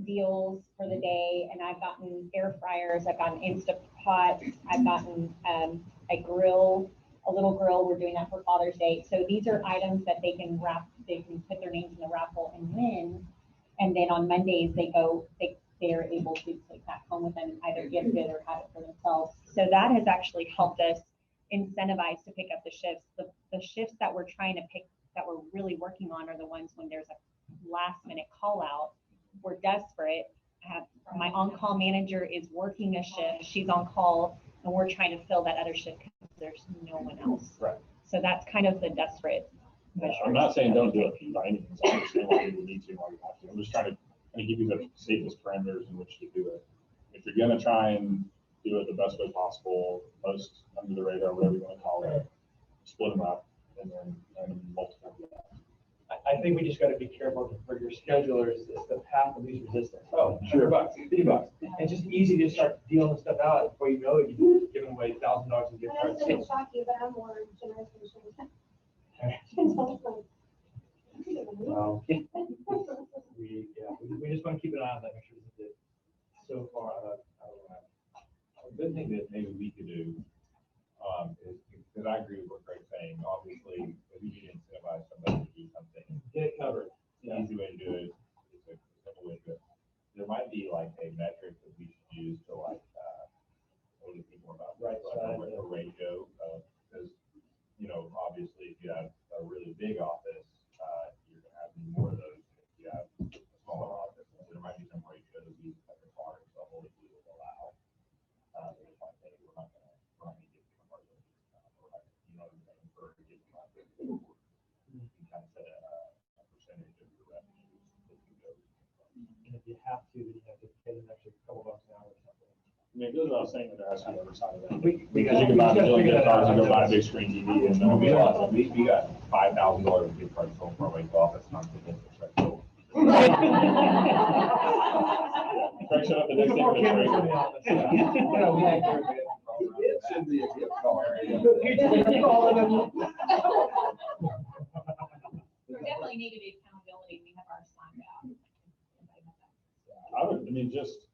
deals for the day, and I've gotten air fryers, I've gotten Instapots, I've gotten a grill, a little grill. We're doing that for Father's Day. So these are items that they can put their names in the raffle and win. And then on Mondays they are able to take that home with them and either gift it or have it for themselves. So that has actually helped us incentivize to pick up the shifts. The shifts that we're trying to pick, that we're really working on, are the ones when there's a last minute call out. We're desperate. My on-call manager is working a shift. She's on call, and we're trying to fill that other shift because there's no one else. Right. So that's kind of the desperate measure. I'm not saying don't do it by any means. I understand why you would need to, why you have to. I'm just trying to give you the safest parameters in which to do it. If you're going to try and do it the best way possible, most under the radar, whatever you want to call it, split them up and then multiple. I think we just got to be careful for your schedulers. It's the path of least resistance. Oh, sure, $100, $50. It's just easy to start dealing stuff out before you know it. You're giving away $1,000 in gift cards. That's going to shock you, but I'm more generous than Well, we just want to keep an eye on that, make sure that it's so far out of line. A good thing that maybe we could do is, because I agree with what Greg's saying, obviously, if you need to incentivize somebody to do something, Get it covered. the easy way to do it is a simple way to do it. There might be like a metric that we should use to what do you think more about? Right side, a ratio, because, obviously if you have a really big office, you're going to have more of those. If you have a smaller office, so there might be some ratio that we have required, so hopefully we will allow. We're not going to give them our for giving them you can kind of set a percentage of your revenues that you go. And if you have to, then you have to pay them extra couple bucks an hour or something. I mean, it goes without saying that there has to be oversight of that. Because you can buy a million gift cards and go buy a big screen TV and then we got $5,000 gift cards sold for our Waco office, not the business, right? So. Craig showed up the next day with a We had It should be a gift card. There definitely need to be accountability. We have our signed out. Just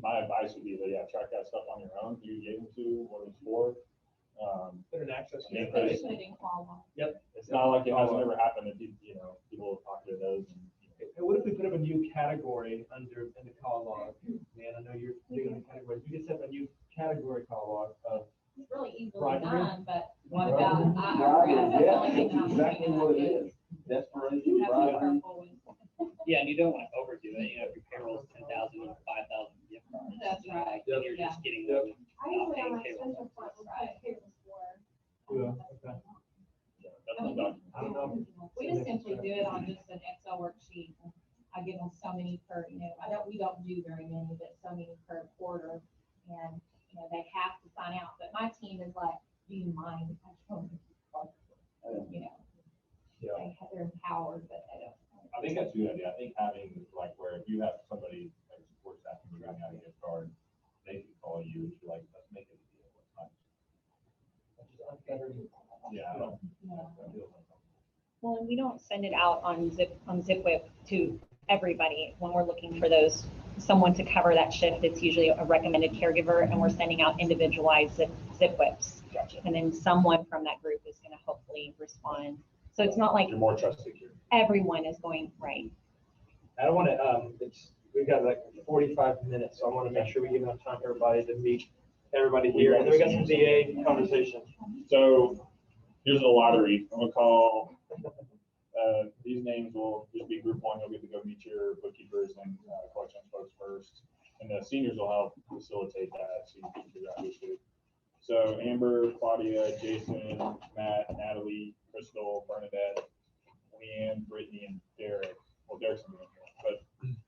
my advice would be that, track that stuff on your own. Who you gave them to, what it's for. Put an access. Yeah, Put it in call. Yep. It's not like it hasn't ever happened if people talk to those. And what if we put up a new category in the call log? Man, I know you're big on the categories. We could set up a new category call log of It's really easily bribery. done, but what about That's exactly what it is. Desperation, bribery. Yeah, and you don't want to overdo it. If your payroll is 10,000 or 5,000 gift cards, That's right. then you're just getting Yep. them I not usually on paying my payroll. expense report will put payments for. Okay. That's not done. I don't know. We just simply do it on just an Excel worksheet. I give them so many per, we don't do very many, but so many per quarter. And, they have to sign out. But my team is like, do you mind if I show them? They're empowered, but they don't. I think that's a good idea. I think having where if you have somebody like a support staff who's running out a gift card, they can call you and you're like, let's make it a deal. Yeah. Well, and we don't send it out on ZipWhip to everybody. When we're looking for someone to cover that shift, it's usually a recommended caregiver, and we're sending out individualized ZipWhips. Gotcha. And then someone from that group is going to hopefully respond. So it's not like You're more trusted here. everyone is going right. I don't want to, we've got 45 minutes, so I want to make sure we give enough time for everybody to meet everybody here. And then we got some VA conversation. So here's the lottery. I'm going to call, these names will just be group one. You'll get to go meet your bookkeepers and collections folks first. And the seniors will help facilitate that so you can figure out who's who. So Amber, Claudia, Jason, Matt, Natalie, Crystal, Bernadette, Leanne, Brittany, and Derek. Well, Derek's not here, but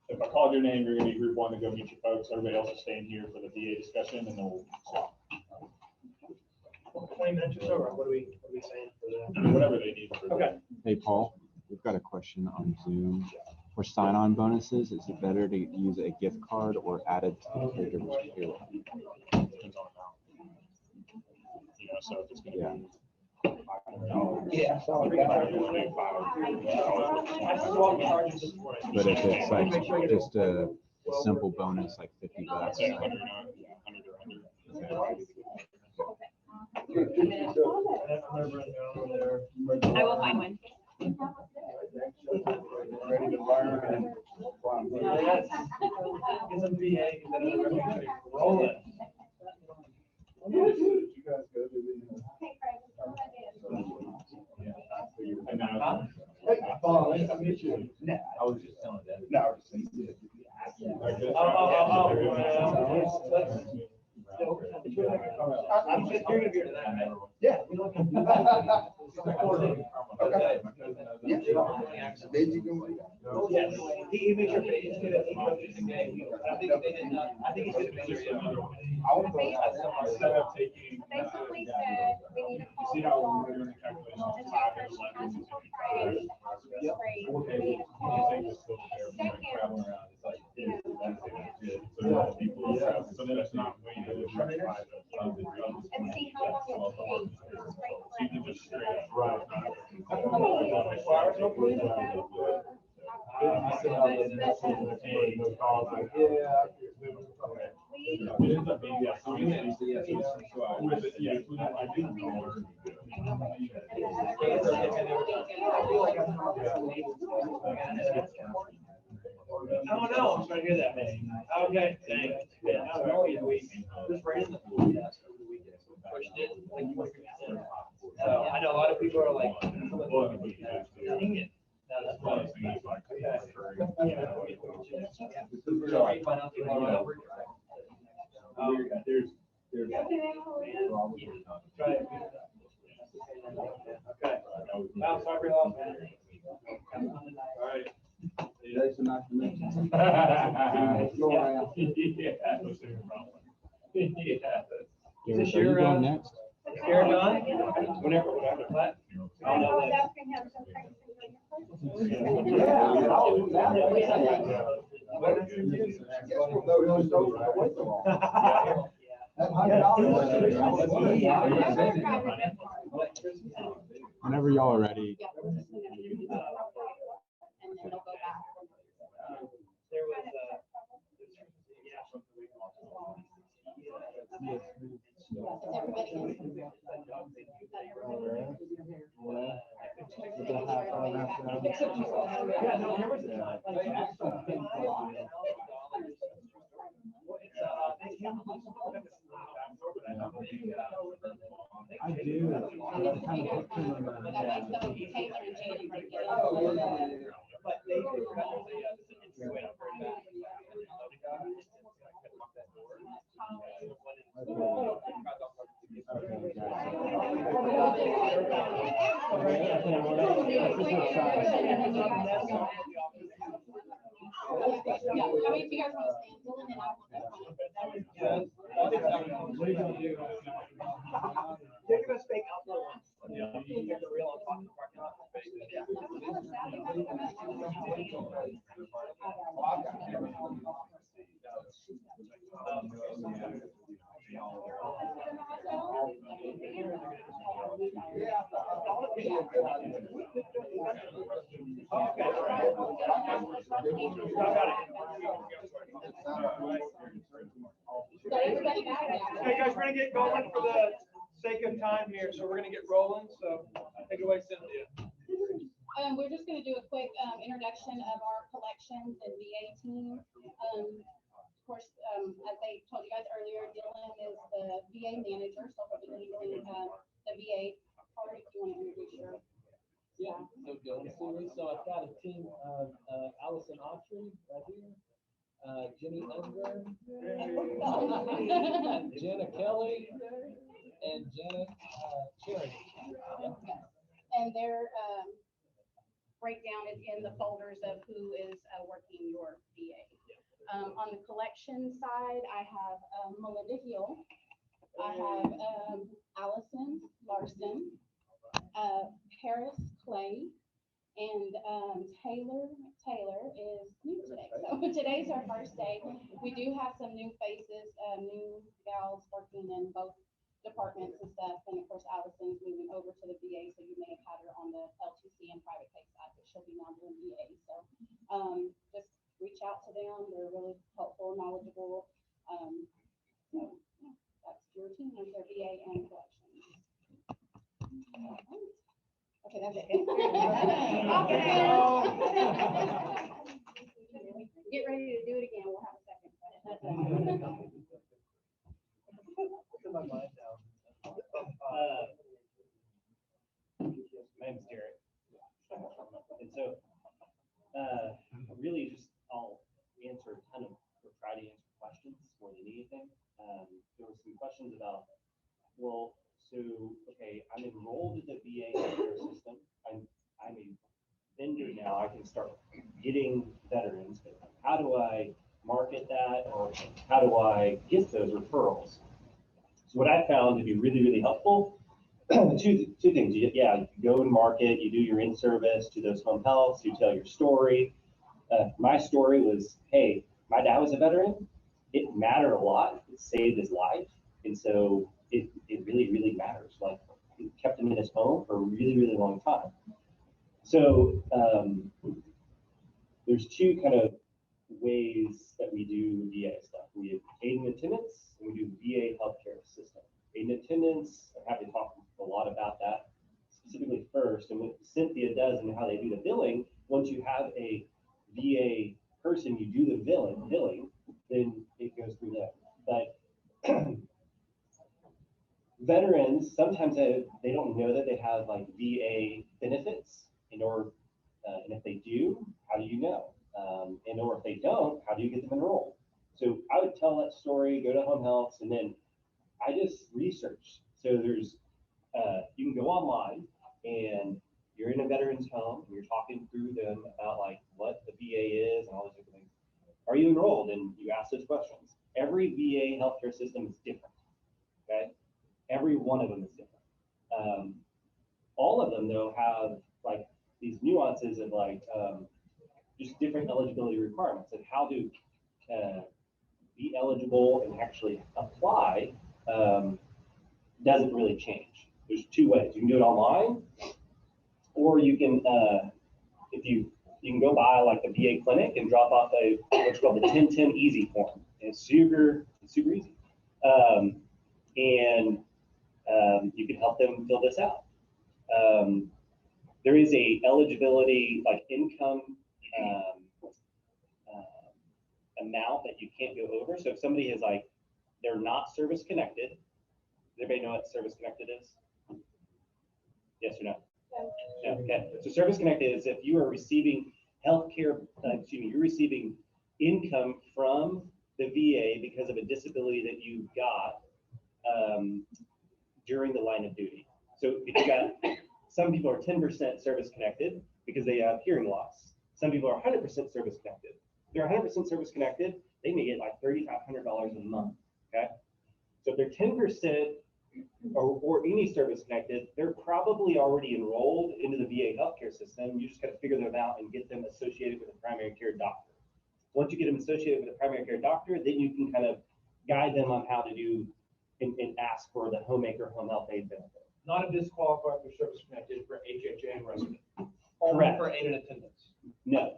if I called your name, you're going to be group one to go meet your folks. Everybody else is staying here for the VA discussion, and then we'll swap. 20 minutes or so, or what are we saying for that? Whatever they need. Okay. Hey, Paul, we've got a question on Zoom. For sign-on bonuses, is it better to use a gift card or added to the caregiver's payroll? Depends on amount. So if it's going to be Yeah. But if it's like just a simple bonus, like 50 bucks, Say like, 100, 100 or under. I will find one. Ready to learn. Get some VA, and then roll it. You guys go to the. And now, Hey, Paul, nice to meet you. I was just telling them. No, I was just saying. I'm just here to hear that. Yeah. Okay. Did you go? Yes, he makes sure he's good at I think they did not, I think he's good at I want to go. instead of taking, Basically said, we need to you call see the how law. we're doing the calculations, The 5 judge and has 11 to pray, Yep. pray, we need to call. Traveling around, it's like, You know, So that people, so that it's not waiting. and see how long it takes. So you can just straight up run. It ends up being, yeah, so we need to, with it, yeah, I didn't know her. Oh, no, I'm sorry to hear that, man. Okay, thanks. Yeah, I don't know, this raised the pushed it. So I know a lot of people are like, dang it. No, that's Well, fine. it's things like, So you find out the law. There's. Right. Okay. Wow, sorry for your loss, man. all right. Jason, nice to meet you. Go around. Yeah, that's the problem. Yeah. Derek, this are you your, going next? Aaron on? Whenever, what? I'll know I was that. asking him something. Whenever y'all are ready. And then they'll go back. There was, I do. but they. I mean, if you guys want to stay, Dylan and I They're gonna stay out there once. Get the real on the parking lot. Okay, guys, we're gonna get going for the sake of time here, so we're gonna get rolling, so take it away, Cynthia. We're just gonna do a quick introduction of our collections and VA team. Of course, as I told you guys earlier, Dylan is the VA manager, so he'll be leading the VA part. If you want to introduce your. Yeah, so Dylan Sewell. So I've got a team of Allison Autry right here, Jenny Unger, Jenna Kelly, and Janet Charity. And their breakdown is in the folders of who is working your VA. On the collection side, I have Melinda Hill, I have Allison Larson, Paris Clay, and Taylor is new today. So today's our first day. We do have some new faces, new gals working in both departments and stuff. And of course, Allison's moving over to the VA, so you may have had her on the LTC and private pay side, but she'll be now doing VA. So just reach out to them. They're really helpful, knowledgeable. So yeah, that's your team, their VA and collections. Okay, that's it. Off the field. Get ready to do it again. We'll have a second. My mind now. My name's Derek. And so, really just, I'll answer a ton of, or try to answer questions more than anything. There were some questions about, well, so, okay, I'm enrolled in the VA healthcare system. I'm a vendor now. I can start getting veterans. But how do I market that, or how do I get those referrals? So what I found to be really, really helpful, two things. You go and market, you do your in-service to those home healths, you tell your story. My story was, hey, my dad was a veteran. It mattered a lot. It saved his life. And so it really, really matters. Like, it kept him in his home for a really, really long time. So there's two kind of ways that we do VA stuff. We have aid and attendance, and we do VA healthcare system. Aid and attendance, I'm happy to talk a lot about that specifically first, and what Cynthia does and how they do the billing. Once you have a VA person, you do the billing, then it goes through them. But veterans, sometimes they don't know that they have like VA benefits, and if they do, how do you know? Or if they don't, how do you get them enrolled? So I would tell that story, go to home health, and then I just research. So there's, you can go online and you're in a veteran's home and you're talking through them about like what the VA is and all those different things. Are you enrolled? And you ask those questions. Every VA healthcare system is different, okay? Every one of them is different. All of them though have like these nuances of like, just different eligibility requirements and how to be eligible and actually apply doesn't really change. There's two ways. You can do it online, or you can, if you can go by like the VA clinic and drop off what's called the 1010 Easy form. And it's super easy. You can help them fill this out. There is a eligibility, like income amount that you can't go over. So if somebody is like, they're not service connected, does everybody know what service connected is? Yes or no? No. Okay. So service connected is if you are receiving healthcare, you're receiving income from the VA because of a disability that you got during the line of duty. So if you got, some people are 10% service connected because they have hearing loss. Some people are 100% service connected. If they're 100% service connected, they may get like $3,500 a month, okay? So if they're 10% or any service connected, they're probably already enrolled into the VA healthcare system. You just got to figure them out and get them associated with a primary care doctor. Once you get them associated with a primary care doctor, then you can kind of guide them on how to do and ask for the homemaker home health aid benefit. Not a disqualifier for service connected for HHA and resident. Only Correct. for aid and attendance. No.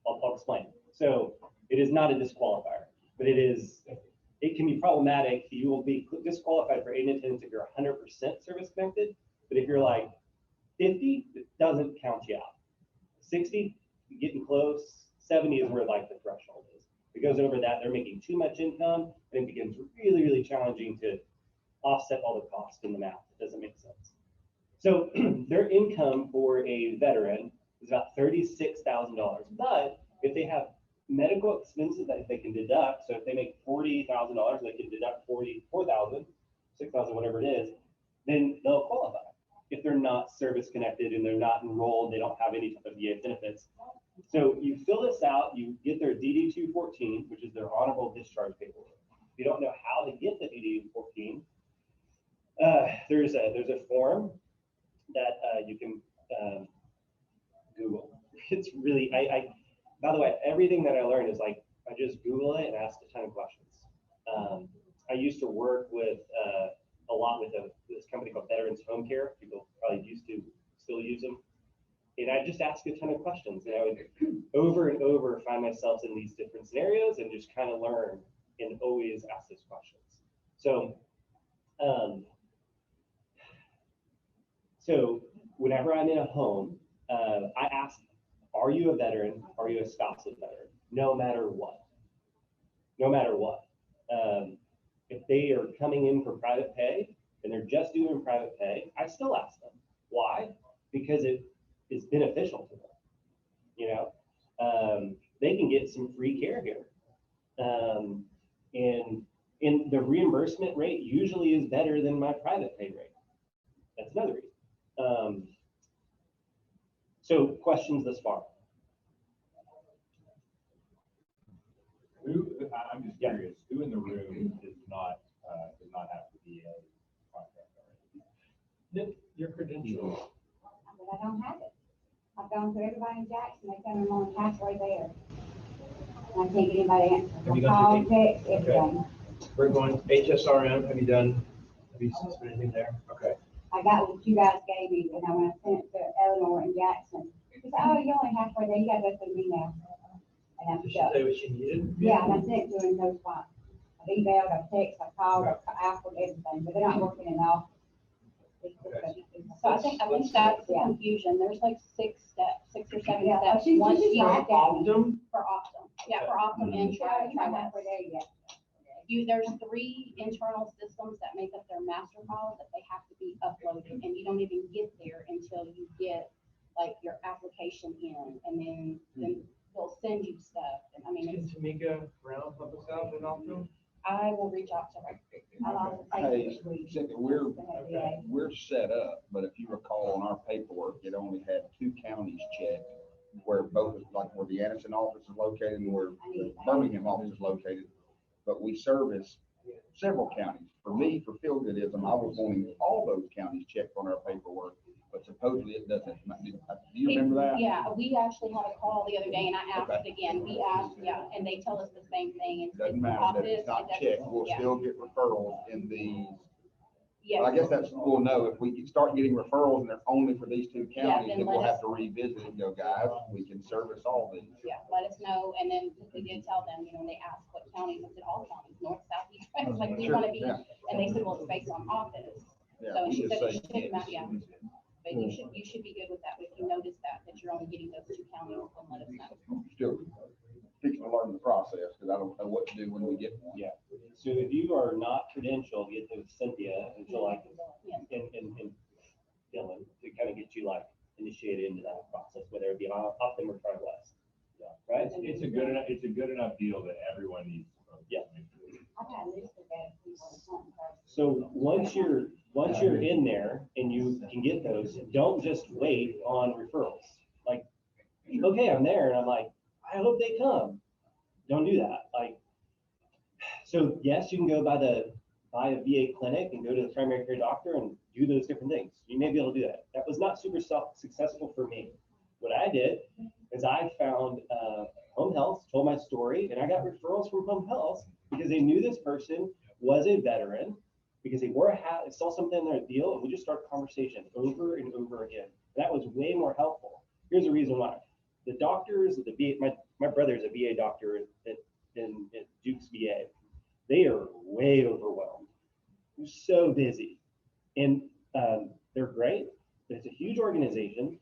I'll explain. So it is not a disqualifier, but it can be problematic. You will be disqualified for aid and attendance if you're 100% service connected, but if you're like 50, it doesn't count you out. 60, getting close. 70 is where like the threshold is. If it goes over that, they're making too much income, and it becomes really, really challenging to offset all the costs in the math. It doesn't make sense. So their income for a veteran is about $36,000, but if they have medical expenses that they can deduct, so if they make $40,000, they can deduct 44,000, 6,000, whatever it is, then they'll qualify. If they're not service connected and they're not enrolled, they don't have any type of VA benefits. So you fill this out, you get their DD-214, which is their honorable discharge paperwork. If you don't know how to get the DD-214, there's a form that you can Google. It's really, by the way, everything that I learned is like, I just Google it and ask a ton of questions. I used to work with a lot with this company called Veterans Home Care. People probably used to still use them. And I just ask a ton of questions, and I would over and over find myself in these different scenarios and just kind of learn and always ask those questions. So whenever I'm in a home, I ask, are you a veteran? Are you a spouse of a veteran? No matter what. No matter what. If they are coming in for private pay and they're just doing private pay, I still ask them. Why? Because it is beneficial to them. You know, they can get some free care here. And the reimbursement rate usually is better than my private pay rate. That's another reason. So questions thus far? I'm just curious, who in the room does not have the VA contract already? Your credentials. But I don't have it. I've gone through everybody in Jackson, they tell me I'm only halfway there. And I can't get anybody answer. Have you I gone called, through text, everything. We're going HSRM, have you spent anything there? Okay. I got what you guys gave me, and I when I sent it to Eleanor in Jackson, she said, oh, you're only halfway there, you gotta go through me now. And I'm Did she stuck. say what she needed? Yeah, and I sent it to her in no spot. I've emailed, I've texted, I've called, I've asked, everything, but they're not working in the office. So I think that's the confusion. There's like 6 steps, 6 or 7 Yeah, steps. she's Once just you like that. Optum? for Optum. Yeah, for Optum and Yeah, you're not TriWest. halfway there yet. There's 3 internal systems that make up their master files that they have to be uploaded, and you don't even get there until you get like your application in, and then they'll send you stuff. And I mean, Can Tamika Brown help us out with Optum? I will reach out to her. I'll also take Hey, it this week. Cynthia, we're set up, but if you recall on our paperwork, it only had 2 counties checked, where both, like where the Anderson office is located and where the Birmingham office is located. But we service several counties. For me, for feel-goodism, I was wanting all those counties checked on our paperwork, but supposedly it doesn't. Do you remember that? Yeah, we actually had a call the other day, and I asked Okay. again. We asked, yeah, and they tell us the same thing. It's Doesn't the matter that it's office, not it doesn't- checked, we'll yeah. still get referrals in these. Yes. I guess that's, we'll know if we can start getting referrals and they're only for these 2 Yeah, counties, then then we'll let have to revisit and go, guys, we can service all these. Yeah, let us know, and then we did tell them, when they asked what counties, I said all counties, north, south, east, west, like we Sure, want to be, yeah. and they said, well, it's based on office. Yeah, So we she just said it say shouldn't matter, yeah, yes. but you should be good with that, if you notice that you're only getting those 2 counties, then let us know. Still fixing to learn the process, because I don't know what to do when we get one. Yeah. So if you are not credentialed, get to Cynthia until like, Yeah. and Dylan to kind of get you like initiated into that process, whether it be Optum or TriWest. Yeah. Right? It's a good enough deal that everyone needs. Yeah. I've had a list of that people that want to- So once you're in there and you can get those, don't just wait on referrals. Like, okay, I'm there, and I'm like, I hope they come. Don't do that. Like, so yes, you can go by a VA clinic and go to the primary care doctor and do those different things. You may be able to do that. That was not super successful for me. What I did is I found home health, told my story, and I got referrals from home health because they knew this person was a veteran, because they wore a hat, they saw something in their deal, and we just started conversation over and over again. That was way more helpful. Here's the reason why. The doctors at the VA, my brother's a VA doctor at Duke's VA. They are way overwhelmed. They're so busy. And they're great. It's a huge organization,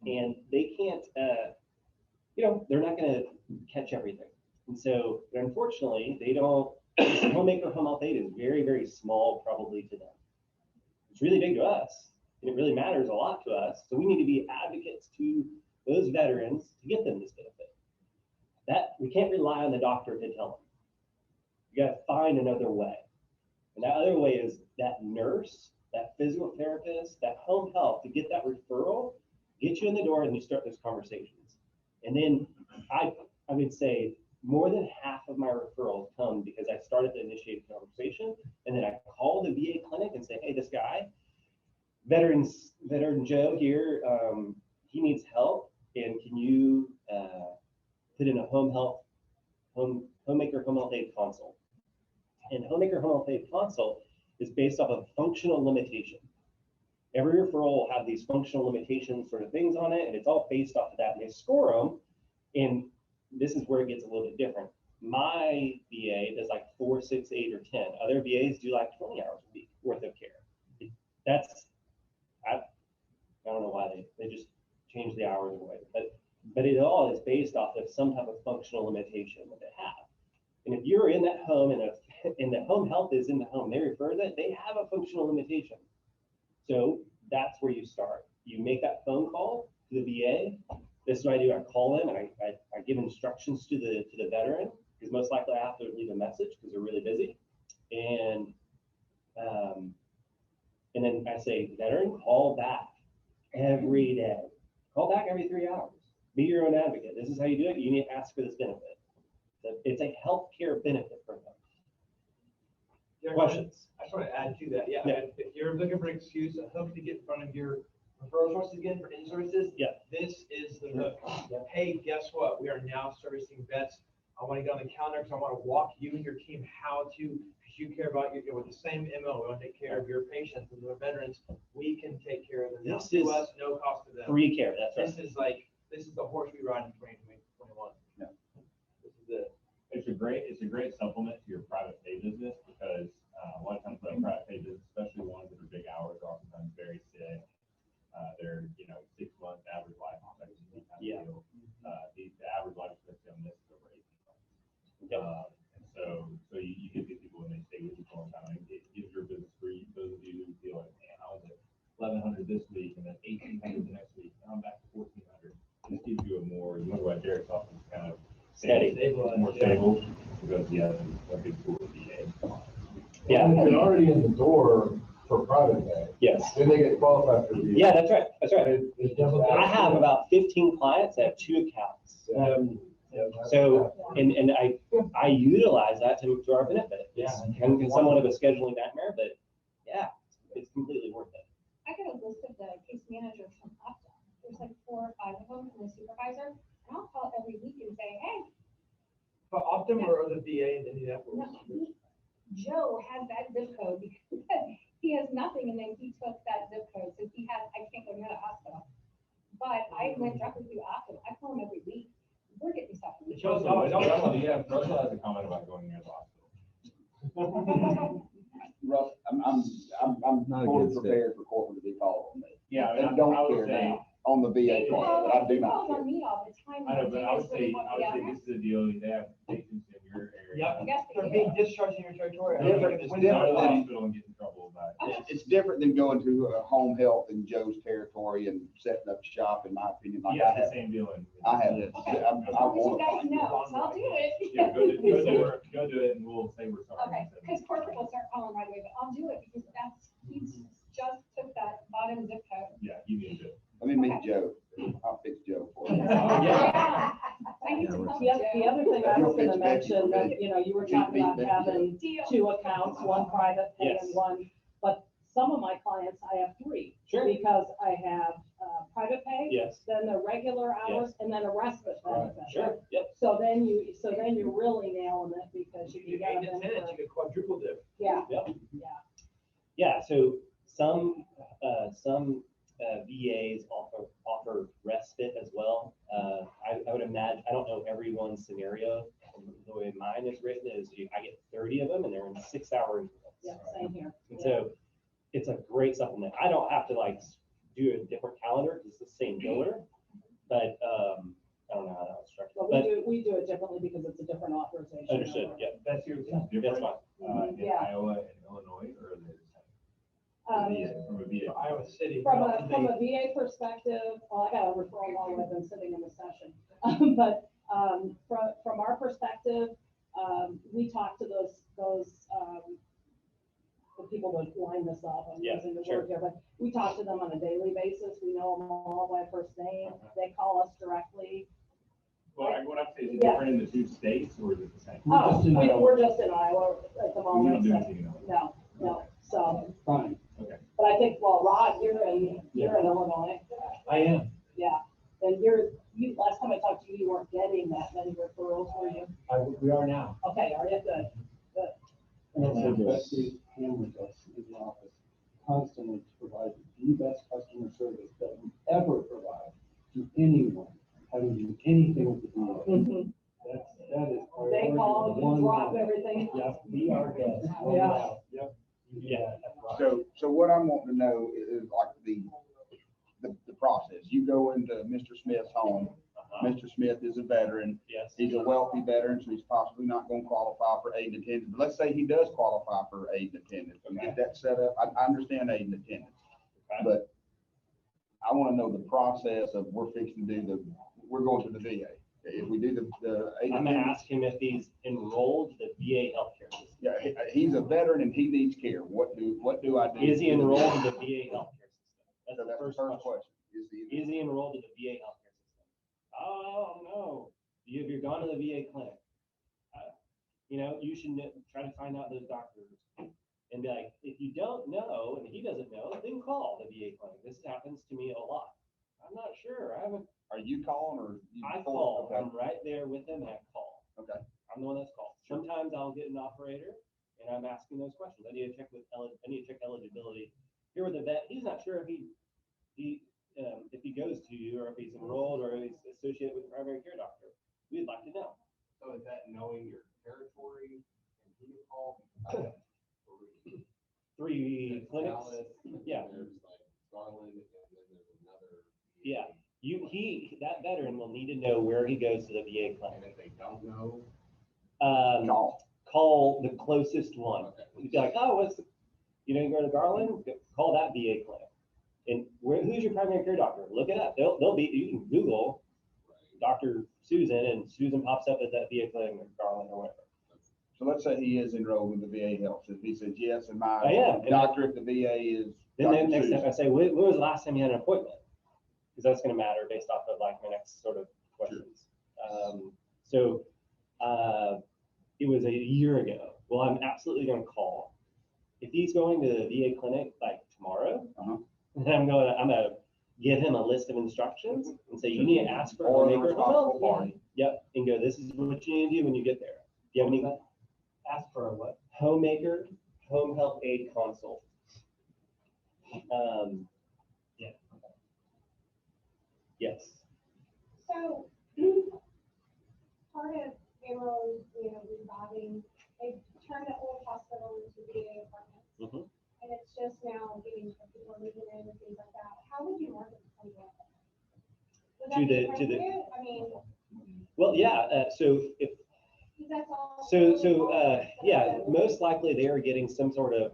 and they can't, they're not going to catch everything. And so, unfortunately, they don't, homemaker home health aid is very, very small probably to them. It's really big to us, and it really matters a lot to us. So we need to be advocates to those veterans to get them this benefit. That we can't rely on the doctor to tell them. You got to find another way. And that other way is that nurse, that physical therapist, that home health to get that referral, get you in the door and you start those conversations. And then I would say more than half of my referrals come because I started to initiate a conversation, and then I call the VA clinic and say, hey, this guy, veteran Joe here, he needs help, and can you put in a homemaker home health aid consult? And homemaker home health aid consult is based off of functional limitation. Every referral will have these functional limitations sort of things on it, and it's all based off of that, and they score them. And this is where it gets a little bit different. My VA does like 4, 6, 8, or 10. Other VAs do like 20 hours a week worth of care. That's, I don't know why they just changed the hours away, but it all is based off of some type of functional limitation that they have. And if you're in that home and the home health is in the home, they refer that they have a functional limitation. So that's where you start. You make that phone call to the VA. This is what I do. I call them and I give instructions to the veteran, because most likely I have to leave a message because they're really busy. And then I say, veteran, call back every day. Call back every 3 hours. Be your own advocate. This is how you do it. You need to ask for this benefit. It's a healthcare benefit for them. Yeah, Questions? I just want to add to that. Yeah. Yeah. If you're looking for an excuse, a hook to get in front of your referral sources again for in-services, Yeah. this is the hook. Hey, guess what? We are now servicing vets. I want to get on the calendar because I want to walk you and your team how to, because you care about your, with the same MO, we want to take care of your patients and the veterans. We can take care of them. Now, This is to us, no cost to them. Free care. That's right. This is the horse we ride in 2021. Yeah. This is it. It's a great supplement to your private pay business, because a lot of times with private pay business, especially ones that are big hours, are oftentimes very sick. They're 6 months average life expectancy kind of Yeah. deal. The average life expectancy on this is over 18 months. Yep. And so you get these people when they stay with you for a long time. It gives your business free. Those of you who feel like, man, I was at 1,100 this week and then 1,800 the next week, and I'm back to 1,400. This gives you a more, you know what Derek's talking, kind of Steady. more stable, because he has a big pool of VA. Yeah. If they're already in the door for private pay, Yes. then they get qualified for VA. Yeah, that's right. That's right. I have about. about 15 clients that have 2 accounts. So, and I utilize that to our benefit. It's can be somewhat of a scheduling nightmare, but yeah, it's completely worth it. I got a list of the case managers from Optum. There's like 4 or 5 of them and the supervisor. And I'll call every week and say, hey, But Optum or the VA in Indianapolis? no, Joe has that zip code because he has nothing and then he took that zip code. So I can't go near the hospital. But I went directly through Optum. I call him every week. We're getting stuff. Russell has a comment about going near the hospital. Russ, I'm Not fully against it. prepared for corporate to be called on me. Yeah, I mean, They don't I would care say, now on the VA part, but I do He not calls care. on me all the time. I know, but I would He say just wants to be this is a deal, they have patients in your area. Yep. Yes, They're they being do. discharged in your territory. They're Different- just it's go to the different. hospital and get in trouble about it. It's different than going to a home health in Joe's territory and setting up shop, in my opinion, like You I have the have. same deal in. I have. Okay. I As long as you want to guys find know, so I'll do it. Yeah, go do it and we'll say we're sorry. Okay, because corporate will start calling right away, but I'll do it because he just took that bottom zip code. Yeah, you need to. Let me meet Joe. I'll fix Joe for you. Yeah. I need to Yeah, call The other thing I was gonna mention, that, you were talking about having Deal. 2 accounts, one private pay Yes. and one, but some of my clients, I have 3. Sure. Because I have, private pay. Yes. Then the regular hours, and then a respite benefit. Sure. Yep. So then you're really nailing it, because you You can get get 8 them to 10, you for, get quadruple dip. yeah, Yep. yeah. Yeah. So some VAs offer respite as well. I would imagine, I don't know everyone's scenario. The way mine is written is I get 30 of them and they're in 6-hour intervals. Yeah, same here. And so it's a great supplement. I don't have to do a different calendar because it's the same biller, but I don't know how that was structured. But But we do it differently because it's a different authorization. understood. number. Yep. That's your, That's different, fine. in Yeah. Iowa and Illinois, or the Um, VA, from a VA. Iowa City. From a VA perspective, well, I got a referral while I've been sitting in the session. But from our perspective, we talk to those the people that line this up. I'm Yeah, using the sure. word here, but we talk to them on a daily basis. We know them all by first name. They call us directly. Well, what I'm saying, is it Yeah. different in the 2 states, or is it the same? We're just in Iowa at the We moment. don't do so- anything else. No, so, Fine. Okay. but I think, well, Rod, you're in Illinois. I am. Yeah, and last time I talked to you, you weren't getting that many referrals, were you? We are now. Okay, are you good? And that's the best came with us. You drop everything. Yeah, be our guest. Yeah. Yep. Yeah. So what I'm wanting to know is like the process. You go into Mr. Smith's home. Mr. Smith is a veteran. Yes. He's a wealthy veteran, so he's possibly not going to qualify for aid and attendance. But let's say he does qualify for aid and attendance. We get that set up. I understand aid and attendance. Okay. But I want to know the process of we're going to the VA. If we do the aid I'm and gonna attendance, ask him if he's enrolled to the VA healthcare system. yeah, he's a veteran and he needs care. What do I do? Is he enrolled in the VA healthcare system? So that's the first question. Is he enrolled in the VA healthcare system? Oh, no. Have you gone to the VA clinic? You should try to find out those doctors and be like, if you don't know, and he doesn't know, then call the VA clinic. This happens to me a lot. I'm not sure. I haven't. Are you calling or? I call. Okay. I'm right there with them and I call. Okay. I'm the one that's called. Sometimes I'll get an operator and I'm asking those questions. I need to check eligibility. Here with the vet, he's not sure if if he goes to you or if he's enrolled or if he's associated with a primary care doctor. We'd like to know. So is that knowing your territory and who to call? 3 clinics. Dallas, Yeah. There's like Garland, and then there's another. Yeah. That veteran will need to know where he goes to the VA And clinic. if they don't know, Call the closest one. Okay. You'd be like, oh, you go to Garland, call that VA clinic. And who's your primary care doctor? Look it up. You can Google Dr. Susan and Susan pops up at that VA clinic in Garland or whatever. So let's say he is enrolled in the VA health. If he says yes, and my I am. doctor at the VA is. Then Dr. next Susan. time I say, when was the last time you had an appointment? Because that's going to matter based off of like my next sort of questions. It was a year ago. Well, I'm absolutely going to call. If he's going to the VA clinic like tomorrow, then I'm going to give him a list of instructions and say, you need to ask for a Or the homemaker responsible home party. health. Yep. And go, this is what you need to do when you get there. Do you have any? Ask for a what? Homemaker home health aid consult. Yeah. Yes. So, part of payroll, reviving, they turned the old hospital into VA apartments. Mhm. And it's just now getting people moving in and things like that. How would you market something like that? Would that be appropriate? I mean, Well, yeah. So if because that's all. yeah, most likely they are getting some sort of.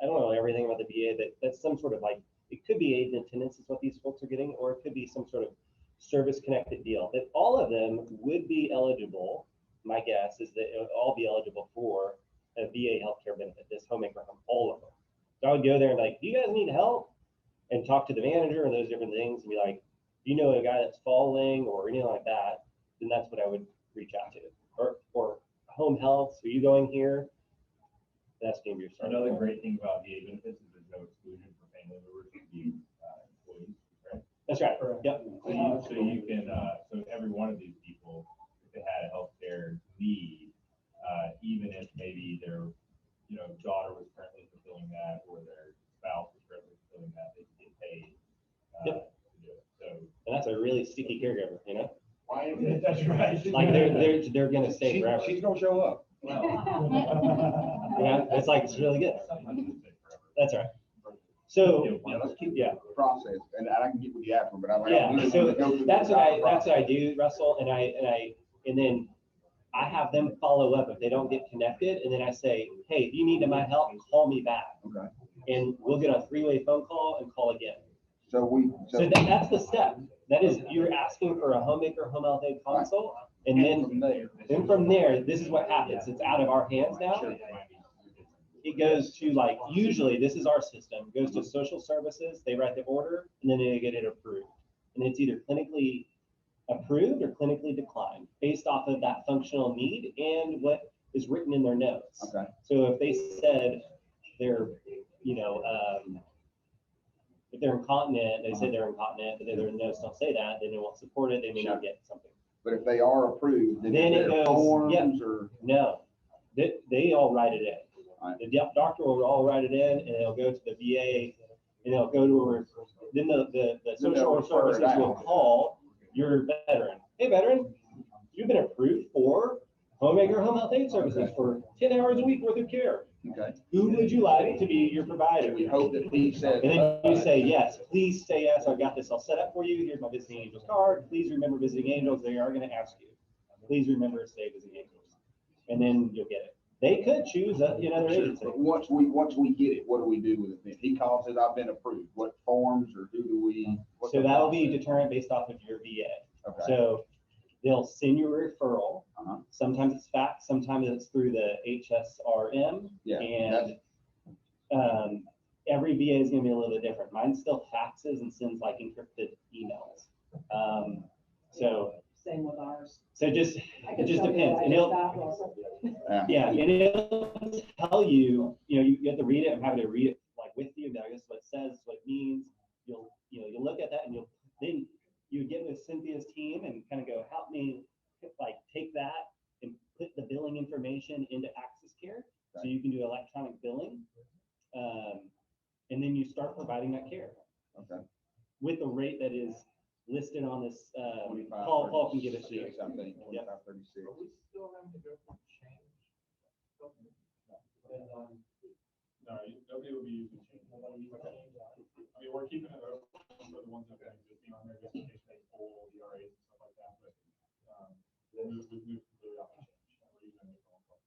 I don't know everything about the VA. That's some sort of like it could be aid and attendance is what these folks are getting, or it could be some sort of service connected deal. That all of them would be eligible. My guess is that it would all be eligible for a VA healthcare benefit. This homemaker home, all of them. So I would go there and be like, do you guys need help? And talk to the manager and those different things, and be like, do you know a guy that's falling or anything like that? Then that's what I would reach out to. Or home health. Are you going here? That's going to be your start. another great thing about VA benefits is there's no exclusion for family members to be employees, right? That's right. Yep. So you can, so every one of these people, if they had a healthcare need, even if maybe their, daughter was currently fulfilling that or their spouse was currently fulfilling that, they can get paid. Yep. To do it. So. And that's a really sticky caregiver, Why is it? That's right. Like they're going to stay forever. She's going to show up. It's like, it's really good. That's right. So, Let's keep yeah. the process, and I can get with you after, but I'm. Yeah, so that's what I do, Russell, and then I have them follow up if they don't get connected, and then I say, hey, if you need my help, call me back. Okay. And we'll get a 3-way phone call and call again. So That's the step. That is, you're asking for a homemaker home health aid consult, and then from there, this is what happens. It's out of our hands now. It goes to usually this is our system, it goes to social services, they write the order, and then they get it approved. And it's either clinically approved or clinically declined based off of that functional need and what is written in their notes. Okay. So if they said they're, if they're incontinent, they say they're incontinent, but then their notes don't say that, then they won't support it, they may not get something. But if they are approved, then Then it there goes, forms or. No, they all write it in. Right. The doctor will all write it in, and it'll go to the VA, and it'll go to then the social services will call your veteran. Hey, veteran, you've been approved for home health aid services for 10 hours a week worth of care. Okay. Who would you like to be your provider? We hope that he said. And then you say, yes, please say yes, I've got this all set up for you. Here's my visiting angels card. Please remember visiting angels. They are going to ask you. Please remember to say visiting angels. And then you'll get it. They could choose another agency. But once we get it, what do we do with it then? He calls it, I've been approved. What forms or who do we? So that will be determined based off of your VA. Okay. So they'll send you a referral. Uh-huh. Sometimes it's fax, sometimes it's through the HSRM. Yeah, And every VA is going to be a little bit different. Mine still faxes and sends like encrypted emails. So Same with ours. so it just depends. And Yeah. and it'll tell you, you have to read it. I'm happy to read it like with you. That is what it says, what it means. You'll look at that and then you get with Cynthia's team and kind of go, help me like take that and put the billing information into Access Care. So you can do electronic billing. And then you start providing that care. Okay. With the rate that is listed on this, 25, Paul can give it to you. 36, I think, 25, 36. Are we still having to go for change? No, nobody will be using change. I mean, we're keeping it open for the ones that are existing on there just in case they pull ERAs and stuff like that, but, we've moved completely off the change. We're using it for all.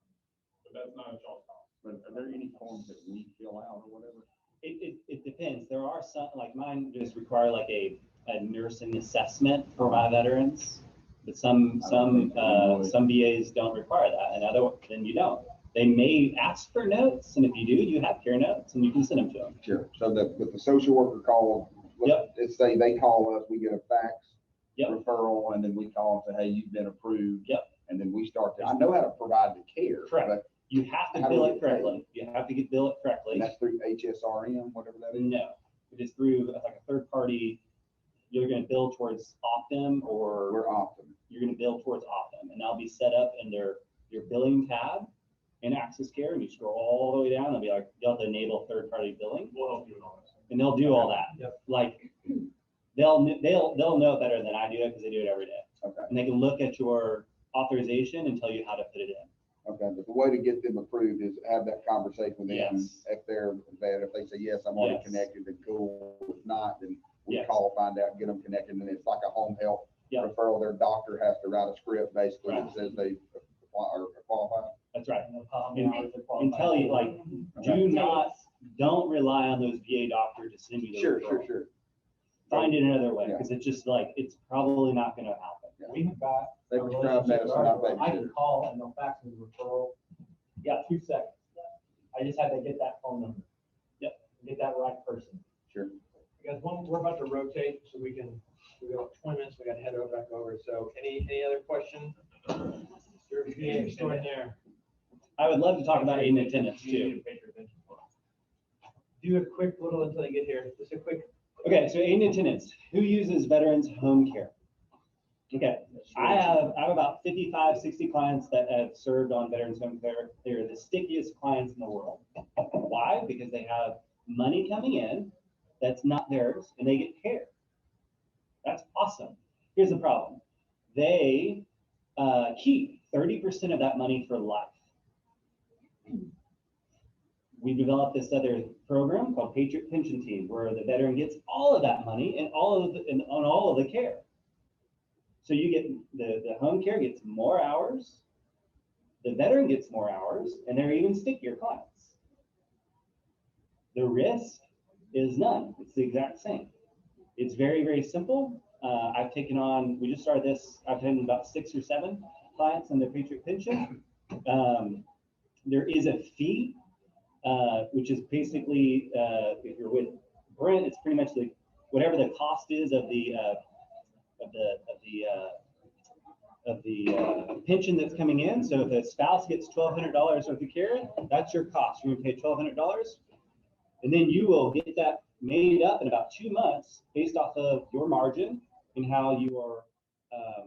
But that's not a y'all's call. But are there any forms that we fill out or whatever? It depends. There are some, like mine just require like a nursing assessment for my veterans. But some VAs don't require that, and then you don't. They may ask for notes, and if you do, you have care notes, and you can send them to them. Sure. So but the social worker calls, let's say they call us, we get a fax referral, and then we call and say, hey, you've been approved. Yep. And then we start I know how to provide the care. Correct. But you have to bill it correctly. You have to bill it correctly. And that's through HSRM, whatever that is? No, it is through like a third party. You're going to bill towards Optum, or We're Optum. you're going to bill towards Optum, and that'll be set up in your billing tab in Access Care, and you scroll all the way down, and it'll be like, you'll have to enable third party billing. We'll help you with all this. And they'll do all that. Yep. Like they'll know better than I do it because they do it every day. Okay. And they can look at your authorization and tell you how to put it in. Okay, but the way to get them approved is have that conversation with them. Yes. If they say, yes, I'm already Yes. connected, then cool. If not, then we Yes. call, find out, get them connected, and it's like a home health Yep. referral. Their doctor has to write a script basically that Right. says they are qualified. That's right. And And tell you, like, don't rely on those VA doctors to send you the referral. Sure. Find it another way, Yeah. because it's just like, it's probably not going to happen. We've got. They a prescribe relationship medicine, not where I can babysitter. call and they'll fax me the referral. Yeah, 2 seconds. I just had to get that phone number. Yep. Get that right person. Sure. Guys, we're about to rotate, so we got 20 minutes, we got to head back over. So any other questions? Your VA extraordinaire. I would love to talk about aid and attendance too. Do a quick little until they get here. Just a quick. Okay, so aid and attendance. Who uses veterans home care? Okay, I have about 55, 60 clients that have served on veterans home care. They're the stickiest clients in the world. Why? Because they have money coming in that's not theirs, and they get care. That's awesome. Here's the problem. They keep 30% of that money for life. We developed this other program called Patriot Pension Team, where the veteran gets all of that money and on all of the care. So you get the home care gets more hours, the veteran gets more hours, and they're even stickier clients. The risk is none. It's the exact same. It's very, very simple. We just started this, I've had about 6 or 7 clients in the Patriot Pension. There is a fee, which is basically, if you're with Brent, it's pretty much whatever the cost is of the pension that's coming in. So if a spouse gets $1,200 worth of care, that's your cost. You're gonna pay $1,200, and then you will get that made up in about 2 months based off of your margin and how you are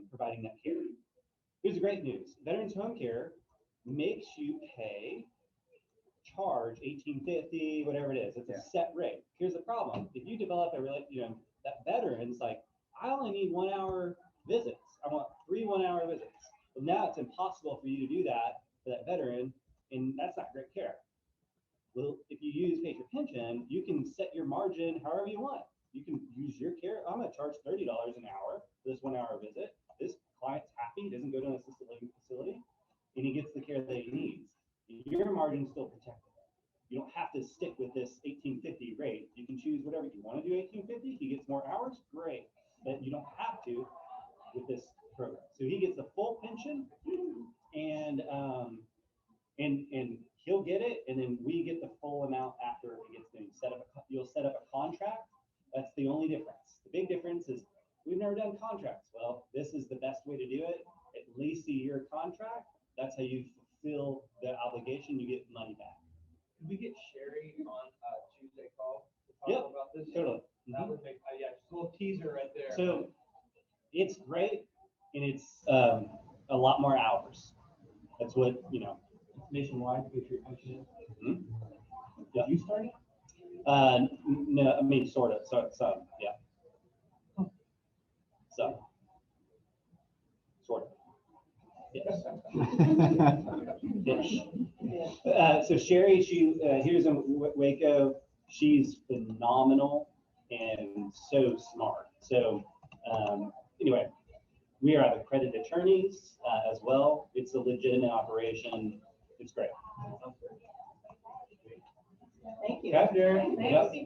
providing that care. Here's the great news. Veterans Home Care makes you charge $18.50, whatever it is. It's a set rate. Here's the problem. If you develop that veteran's like, I only need 1 hour visits. I want 3 1-hour visits. Well, now it's impossible for you to do that for that veteran, and that's not great care. Well, if you use Patriot Pension, you can set your margin however you want. You can use your care. I'm gonna charge $30 an hour for this 1 hour visit. This client's happy, doesn't go to an assisted living facility, and he gets the care that he needs. Your margin's still protected. You don't have to stick with this 1850 rate. You can choose whatever. If you want to do 1850, he gets more hours, great. But you don't have to with this program. So he gets the full pension, and he'll get it, and then we get the full amount after he gets things set up. You'll set up a contract. That's the only difference. The big difference is we've never done contracts. Well, this is the best way to do it. At least a year contract. That's how you fulfill the obligation. You get money back. Could we get Sherry on Tuesday call to Yep, talk about this? totally. That would make, yeah, just a little teaser right there. So it's great, and it's a lot more hours. That's what, you know. Nationwide, Patriot Pension. Yeah. You started? No, I mean, sort of, so, yeah. So, sort of. Yes. Ish. So Sherry, she here's in Waco. She's phenomenal and so smart. So anyway, we are accredited attorneys as well. It's a legitimate operation. It's great. Thank you. Okay. Thank you. Yep.